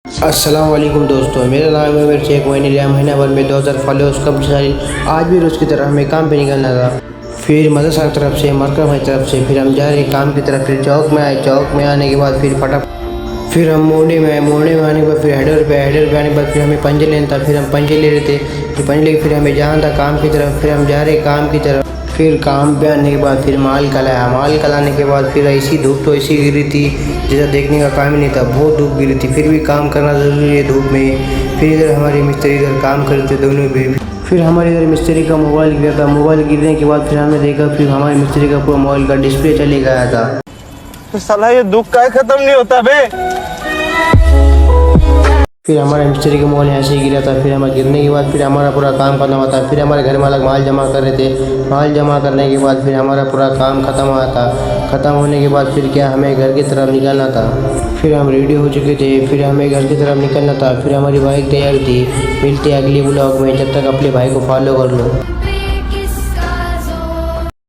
अस्सलाम वालेकुम दोस्तों, मेरा नाम है मेरे शेख मोइन लिया। महीना भर में 2000 फॉलोअर्स कम्प्लीट। आज भी रोज़ की तरह हमें काम पे निकलना था। फिर मदरसा की तरफ से, मरकज़ की तरफ से फिर हम जा रहे काम की तरफ। फिर चौक में आए, चौक में आने के बाद फिर हम मोड़े में आए, मोड़े में आने के बाद फिर हेडर पे आने के बाद फिर हमें पंजे लेना था। फिर हम पंजे ले रहे थे, फिर पंजे लेके फिर हमें जाना था काम की तरफ। फिर हम जा रहे काम की तरफ। फिर काम पे आने के बाद फिर माल कलाया, माल कलाने के बाद फिर ऐसी धूप तो ऐसी गिरी थी जैसा देखने का काम ही नहीं था। बहुत धूप गिरी थी, फिर भी काम करना ज़रूरी है धूप में। फिर इधर हमारे मिस्त्री इधर काम कर रहे थे दोनों भी। फिर हमारे इधर मिस्त्री का मोबाइल गिरा था। मोबाइल गिरने के बाद फिर हमने देखा फिर हमारे मिस्त्री का पूरा मोबाइल का डिस्प्ले चले गया था। तो साला ये दुख का खत्म नहीं होता बे। फिर हमारे मिस्त्री का मोबाइल ऐसे ही गिरा था। फिर हमारे गिरने के बाद फिर हमारा पूरा काम खत्म हुआ था। फिर हमारे घर मालिक माल जमा कर रहे थे। माल जमा करने के बाद फिर हमारा पूरा काम खत्म हुआ था। ख़त्म होने के बाद फिर क्या हमें घर की तरफ निकलना था। फिर हम रेडी हो चुके थे, फिर हमें घर की तरफ निकलना था। फिर हमारी बाइक तैयार थी। मिलते अगली ब्लॉग में, जब तक अपने भाई को फॉलो कर लो।